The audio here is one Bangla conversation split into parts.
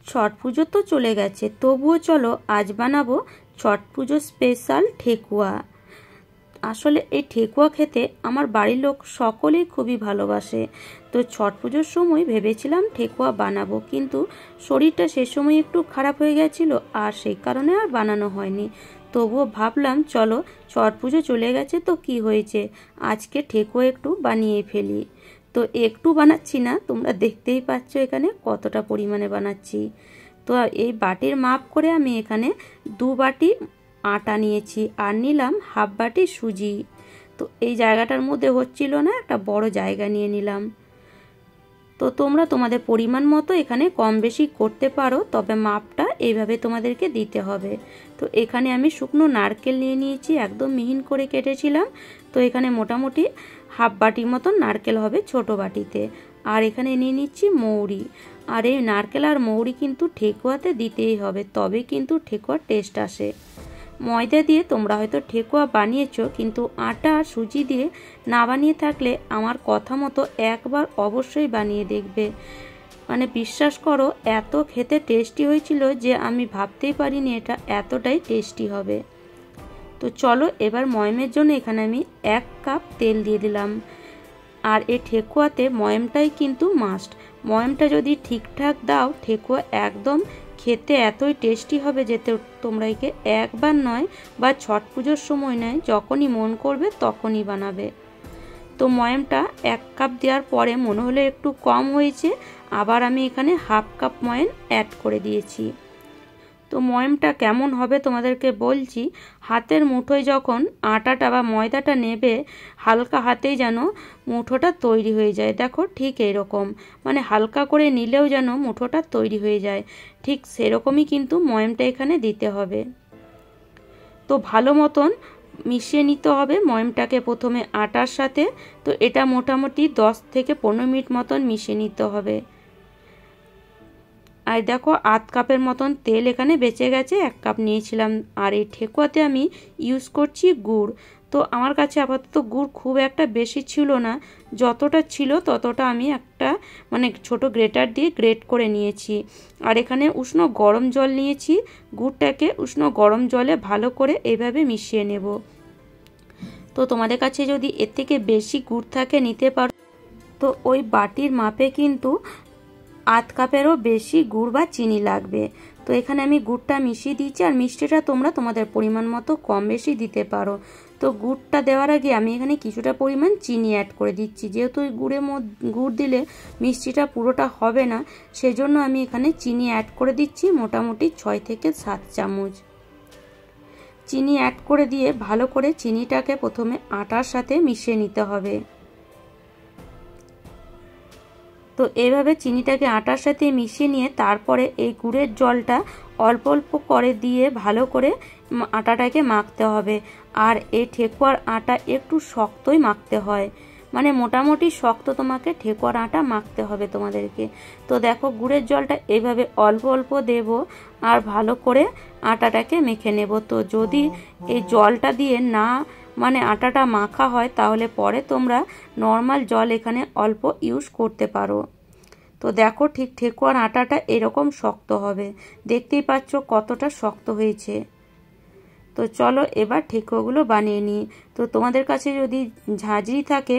ছট পুজো তো চলে গেছে, তবুও চলো আজ বানাবো ছট পুজো স্পেশাল ঠেকুয়া। আসলে এই ঠেকুয়া খেতে আমার বাড়ির লোক সকলেই খুবই ভালোবাসে। তো ছট পুজোর সময় ভেবেছিলাম ঠেকুয়া বানাবো, কিন্তু শরীরটা সে সময় একটু খারাপ হয়ে গেছিল, আর সেই কারণে আর বানানো হয়নি। তবুও ভাবলাম চলো ছট পুজো চলে গেছে তো কি হয়েছে, আজকে ঠেকুয়া একটু বানিয়ে ফেলি। তো একটু বানাচ্ছি না, তোমরা দেখতেই পাচ্ছ এখানে কতটা পরিমাণে বানাচ্ছি। তো এই বাটির মাপ করে আমি এখানে 2 বাটি আটা নিয়েছি আর নিলাম হাফ বাটি সুজি। তো এই জায়গাটার মধ্যে হচ্ছিল না, একটা বড় জায়গা নিয়ে নিলাম। তো তোমরা তোমাদের পরিমাণ মতো এখানে কম বেশি করতে পারো, তবে মাপটা এইভাবে তোমাদেরকে দিতে হবে। তো এখানে আমি শুকনো নারকেল নিয়ে নিয়েছি, একদম মিহিন করে কেটেছিলাম। তো এখানে মোটামুটি হাফ বাটির মতন নারকেল হবে ছোট বাটিতে। আর এখানে নিয়ে নিচ্ছি মৌরি। আর এই নারকেল আর মৌরি কিন্তু ঠেকুয়াতে দিতেই হবে, তবে কিন্তু ঠেকুয়ার টেস্ট আসে। ময়দা দিয়ে তোমরা হয়তো ঠেকুয়া বানিয়েছো, কিন্তু আটা আর সুজি দিয়ে না বানিয়ে থাকলে আমার কথা মতো একবার অবশ্যই বানিয়ে দেখবে। মানে বিশ্বাস করো, এত খেতে টেস্টি হয়েছিল যে আমি ভাবতেই পারিনি এটা এতটাই টেস্টি হবে। তো চলো এবার ময়মের জন্য এখানে আমি 1 কাপ তেল দিয়ে দিলাম। আর এই ঠেকুয়াতে ময়মটাই কিন্তু মাস্ট। ময়মটা যদি ঠিকঠাক দাও, ঠেকুয়া একদম খেতে এতই টেস্টি হবে যে তোমরা একে একবার নয় বা ছট পুজোর সময় নয়, যখনই মন করবে তখনই বানাবে। তো ময়মটা 1 কাপ দেওয়ার পরে মনে হলো একটু কম হয়েছে, আবার আমি এখানে হাফ কাপ ময়ম অ্যাড করে দিয়েছি। তো ময়মটা কেমন হবে তোমাদেরকে বলছি। হাতের মুঠোয় যখন আটাটা বা ময়দাটা নেবে, হালকা হাতেই যেন মুঠোটা তৈরি হয়ে যায়। দেখো ঠিক এইরকম, মানে হালকা করে নিলেও যেন মুঠোটা তৈরি হয়ে যায়, ঠিক সেরকমই কিন্তু ময়মটা এখানে দিতে হবে। তো ভালো মতন মিশিয়ে নিতে হবে ময়মটাকে প্রথমে আটার সাথে। তো এটা মোটামুটি 10 থেকে 15 মিনিট মতন মিশিয়ে নিতে হবে। আর দেখো 1/2 কাপের মতন তেল এখানে বেঁচে গেছে, 1 কাপ নিয়েছিলাম। আর এই ঠেকুয়াতে আমি ইউজ করছি গুড়। তো আমার কাছে আপাতত গুড় খুব একটা বেশি ছিল না, যতটা ছিল ততটা আমি একটা মানে ছোট গ্রেটার দিয়ে গ্রেট করে নিয়েছি। আর এখানে উষ্ণ গরম জল নিয়েছি, গুড়টাকে উষ্ণ গরম জলে ভালো করে এইভাবে মিশিয়ে নেব। তো তোমাদের কাছে যদি এর থেকে বেশি গুড় থাকে নিতে পারো। তো ওই বাটির মাপে কিন্তু 1/2 কাপেরও বেশি গুড় বা চিনি লাগবে। তো এখানে আমি গুড়টা মিশিয়ে দিয়েছি, আর মিষ্টিটা তোমরা তোমাদের পরিমাণ মতো কম বেশি দিতে পারো। তো গুড়টা দেওয়ার আগে আমি এখানে কিছুটা পরিমাণ চিনি অ্যাড করে দিচ্ছি, যেহেতু ওই গুড় দিলে মিষ্টিটা পুরোটা হবে না, সেজন্য আমি এখানে চিনি অ্যাড করে দিচ্ছি মোটামুটি 6 থেকে 7 চামচ। চিনি অ্যাড করে দিয়ে ভালো করে চিনিটাকে প্রথমে আটার সাথে মিশিয়ে নিতে হবে। তো এইভাবে চিনিটাকে আটার সাথে মিশিয়ে নিয়ে তারপরে এই গুড়ের জলটা অল্প অল্প করে দিয়ে ভালো করে আটাটাকে মাখতে হবে। আর এই ঠেকুয়ার আটা একটু শক্তই মাখতে হয়, মানে মোটামুটি শক্ত তোমাকে ঠেকুয়ার আটা মাখতে হবে তোমাদেরকে। তো দেখো গুড়ের জলটা এইভাবে অল্প অল্প দেব আর ভালো করে আটাটাকে মেখে নেব। তো যদি এই জলটা দিয়ে না মানে আটাটা মাখা হয়, তাহলে পরে তোমরা নর্মাল জল এখানে অল্প ইউজ করতে পারো। তো দেখো ঠিক ঠেকুয়ার আটাটা এরকম শক্ত হবে, দেখতেই পাচ্ছ কতটা শক্ত হয়েছে। তো চলো এবার ঠেকুয়াগুলো বানিয়ে নিই। তো তোমাদের কাছে যদি ঝাঁঝরি থাকে,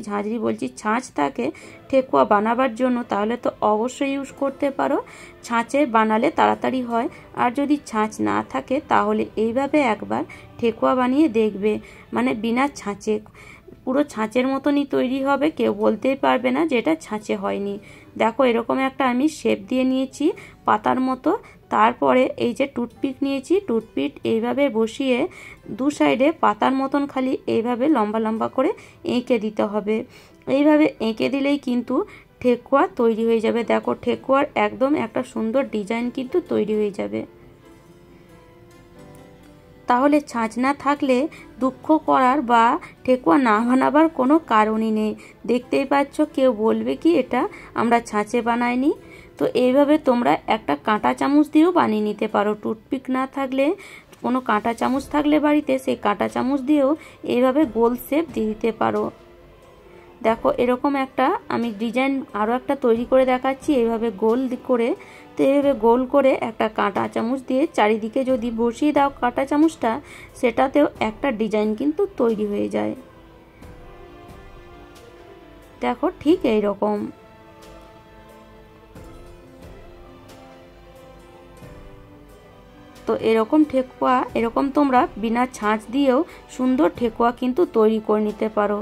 ঝাঁঝরি বলছি ছাঁচ থাকে ঠেকুয়া বানাবার জন্য, তাহলে তো অবশ্যই ইউজ করতে পারো। ছাঁচে বানালে তাড়াতাড়ি হয়। আর যদি ছাঁচ না থাকে তাহলে এইভাবে একবার ঠেকুয়া বানিয়ে দেখবে, মানে বিনা ছাঁচে পুরো ছাঁচের মতনই তৈরি হবে, কেউ বলতেই পারবে না যে এটা ছাঁচে হয়নি। দেখো এরকম একটা আমি শেপ দিয়ে নিয়েছি পাতার মতো। তারপরে এই যে টুথপিক নিয়েছি, টুথপিক এইভাবে বসিয়ে 2 সাইডে পাতার মতন খালি এইভাবে লম্বা লম্বা করে এঁকে দিতে হবে। এইভাবে এঁকে দিলেই কিন্তু ঠেকুয়া তৈরি হয়ে যাবে। দেখো ঠেকুয়ার একদম একটা সুন্দর ডিজাইন কিন্তু তৈরি হয়ে যাবে। তাহলে ছাঁচ না থাকলে দুঃখ করার বা ঠেকুয়া না বানাবার কোনো কারণই নেই। দেখতেই পাচ্ছ, কেউ বলবে কি এটা আমরা ছাঁচে বানাইনি। তো এইভাবে তোমরা একটা কাঁটা চামচ দিয়েও বানিয়ে নিতে পারো। টুথপিক না থাকলে কোনো কাঁটা চামচ থাকলে বাড়িতে, সেই কাঁটা চামচ দিয়েও এইভাবে গোল শেপ দিয়ে দিতে পারো। দেখো এরকম একটা আমি ডিজাইন আরও একটা তৈরি করে দেখাচ্ছি এইভাবে গোল করে। তো এইভাবে গোল করে একটা কাঁটা চামচ দিয়ে চারিদিকে যদি বসিয়ে দাও কাঁটা চামচটা, সেটাতেও একটা ডিজাইন কিন্তু তৈরি হয়ে যায়। দেখো ঠিক এইরকম। তো এরকম ঠেকুয়া এরকম তোমরা বিনা ছাঁচ দিয়েও সুন্দর ঠেকুয়া কিন্তু তৈরি করে নিতে পারো।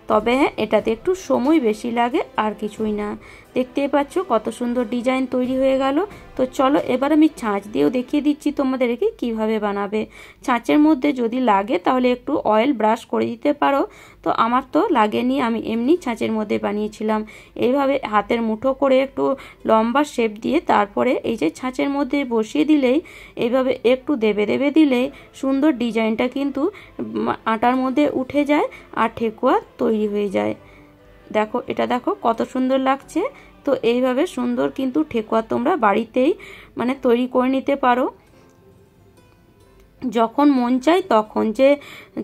তবে হ্যাঁ, এটাতে একটু সময় বেশি লাগে আর কিছুই না। দেখতেই পাচ্ছ কত সুন্দর ডিজাইন তৈরি হয়ে গেল। তো চলো এবার আমি ছাঁচ দিয়েও দেখিয়ে দিচ্ছি তোমাদেরকে কিভাবে বানাবে। ছাঁচের মধ্যে যদি লাগে তাহলে একটু অয়েল ব্রাশ করে দিতে পারো। তো আমার তো লাগেনি, আমি এমনি ছাঁচের মধ্যে বানিয়েছিলাম। এইভাবে হাতের মুঠো করে একটু লম্বা শেপ দিয়ে তারপরে এই যে ছাঁচের মধ্যে বসিয়ে দিলেই, এইভাবে একটু দেবে দেবে দিলেই সুন্দর ডিজাইনটা কিন্তু আটার মধ্যে উঠে যায় আর ঠেকুয়া তৈরি হয়ে যায়। দেখো এটা দেখো কত সুন্দর লাগছে। তো এইভাবে সুন্দর কিন্তু ঠেকুয়া তোমরা বাড়িতেই তৈরি করে নিতে পারো যখন মন চায় তখন। যে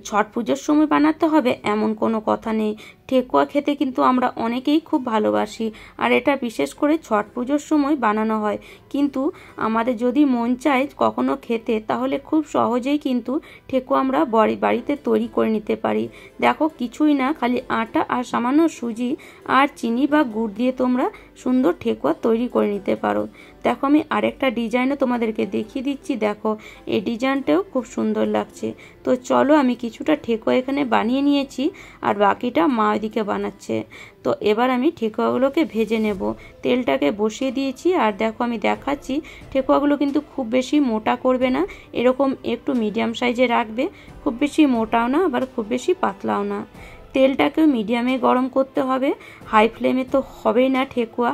ছট পুজোর সময় বানাতে হবে এমন কোনো কথা নেই। ঠেকুয়া খেতে কিন্তু আমরা অনেকেই খুব ভালোবাসি, আর এটা বিশেষ করে ছট পুজোর সময় বানানো হয়। কিন্তু আমাদের যদি মন চায় কখনো খেতে, তাহলে খুব সহজেই কিন্তু ঠেকুয়া আমরা বাড়িতে তৈরি করে নিতে পারি। দেখো কিছুই না, খালি আটা আর সামান্য সুজি আর চিনি বা গুড় দিয়ে তোমরা সুন্দর ঠেকুয়া তৈরি করে নিতে পারো। দেখো আমি আরেকটা ডিজাইনও তোমাদেরকে দেখিয়ে দিচ্ছি। দেখো এই ডিজাইনটাও খুব সুন্দর লাগছে। তো চলো আমি কিছুটা ঠেকুয়া এখানে বানিয়ে নিয়েছি আর বাকিটা মা ওইদিকে বানাচ্ছে। তো এবার আমি ঠেকুয়াগুলোকে ভেজে নেব। তেলটাকে বসিয়ে দিয়েছি আর দেখো আমি দেখাচ্ছি। ঠেকুয়াগুলো কিন্তু খুব বেশি মোটা করবে না, এরকম একটু মিডিয়াম সাইজে রাখবে। খুব বেশি মোটাও না আবার খুব বেশি পাতলাও না। তেলটাকেও মিডিয়ামে গরম করতে হবে, হাই ফ্লেমে তো হবেই না ঠেকুয়া।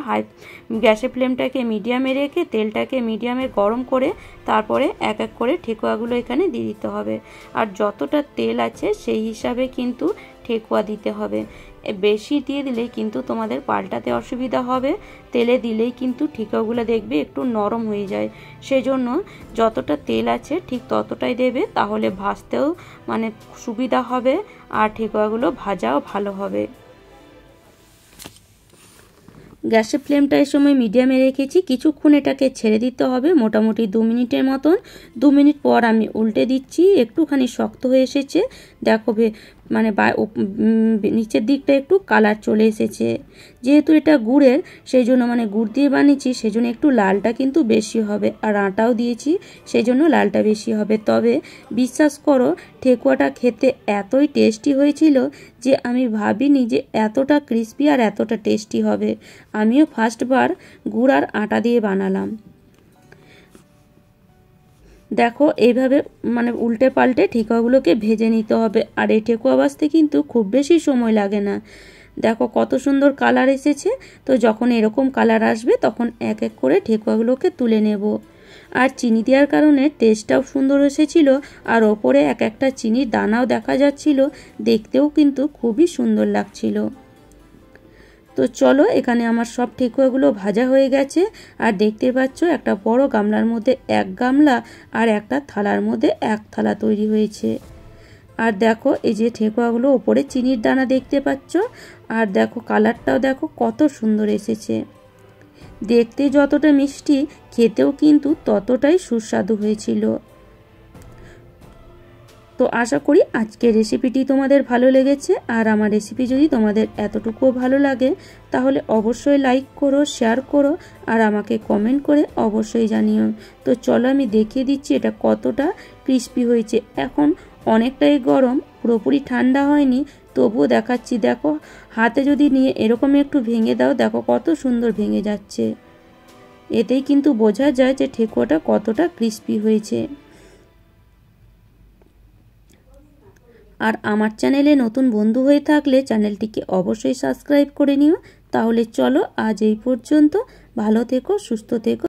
গ্যাসের ফ্লেমটাকে মিডিয়ামে রেখে তেলটাকে মিডিয়ামে গরম করে তারপরে এক এক করে ঠেকুয়াগুলো এখানে দিয়ে দিতে হবে। আর যতটা তেল আছে সেই হিসাবে কিন্তু ঠেকুয়া দিতে হবে। বেশি দিয়ে দিলে কিন্তু তোমাদের পাল্টাতে অসুবিধা হবে। তেলে দিলেই কিন্তু ঠেকুয়াগুলো দেখবে একটু নরম হয়ে যায়। সেজন্য যতটা তেল আছে ঠিক ততটাই দেবে, তাহলে ভাজতেও সুবিধা হবে আর ঠেকুয়াগুলো ভাজাও ভালো হবে। গ্যাসের ফ্লেমটা এই সময় মিডিয়ামে রেখেছি। কিছুক্ষণ এটাকে ছেড়ে দিতে হবে, মোটামুটি 2 মিনিটের মতন। 2 মিনিট পর আমি উল্টে দিচ্ছি, একটুখানি শক্ত হয়ে এসেছে। দেখো নিচের দিকটা একটু কালার চলে এসেছে। যেহেতু এটা গুড়ের, সেই জন্য গুড় দিয়ে বানিয়েছি, সেই জন্য একটু লালটা কিন্তু বেশি হবে। আর আটাও দিয়েছি, সেই জন্য লালটা বেশি হবে। তবে বিশ্বাস করো ঠেকুয়াটা খেতে এতই টেস্টি হয়েছিল যে আমি ভাবিনি যে এতটা ক্রিস্পি আর এতটা টেস্টি হবে। আমিও ফার্স্টবার গুড় আর আটা দিয়ে বানালাম। দেখো এইভাবে উল্টে পাল্টে ঠেকুয়াগুলোকে ভেজে নিতে হবে। আর এই ঠেকুয়া ভাজতে কিন্তু খুব বেশি সময় লাগে না। দেখো কত সুন্দর কালার এসেছে। তো যখন এরকম কালার আসবে তখন এক এক করে ঠেকুয়াগুলোকে তুলে নেব। আর চিনি দেওয়ার কারণে টেস্টটাও সুন্দর এসেছিল, আর ওপরে এক একটা চিনির দানাও দেখা যাচ্ছিল, দেখতেও কিন্তু খুবই সুন্দর লাগছিল। তো চলো এখানে আমার সব ঠেকুয়াগুলো ভাজা হয়ে গেছে। আর দেখতে পাচ্ছ একটা বড় গামলার মধ্যে 1 গামলা আর একটা থালার মধ্যে 1 থালা তৈরি হয়েছে। আর দেখো এই যে ঠেকুয়াগুলো ওপরে চিনির দানা দেখতে পাচ্ছ। আর দেখো কালারটাও দেখো কত সুন্দর এসেছে। দেখতে যতটা মিষ্টি, খেতেও কিন্তু ততটাই সুস্বাদু হয়েছিল। তো আশা করি আজকের রেসিপিটি তোমাদের ভালো লেগেছে। আর আমার রেসিপি যদি তোমাদের এতটুকুও ভালো লাগে তাহলে অবশ্যই লাইক করো, শেয়ার করো আর আমাকে কমেন্ট করে অবশ্যই জানিও। তো চলো আমি দেখিয়ে দিচ্ছি এটা কতটা ক্রিস্পি হয়েছে। এখন অনেকটাই গরম, পুরোপুরি ঠান্ডা হয়নি, তবুও দেখাচ্ছি। দেখো হাতে যদি নিয়ে এরকম একটু ভেঙে দাও, দেখো কত সুন্দর ভেঙে যাচ্ছে। এতেই কিন্তু বোঝা যায় যে ঠেকুয়াটা কতটা ক্রিস্পি হয়েছে। আর আমার চ্যানেলে নতুন বন্ধু হয়ে থাকলে চ্যানেলটিকে অবশ্যই সাবস্ক্রাইব করে নিও। তাহলে চলো আজ এই পর্যন্ত। ভালো থেকো, সুস্থ থেকো।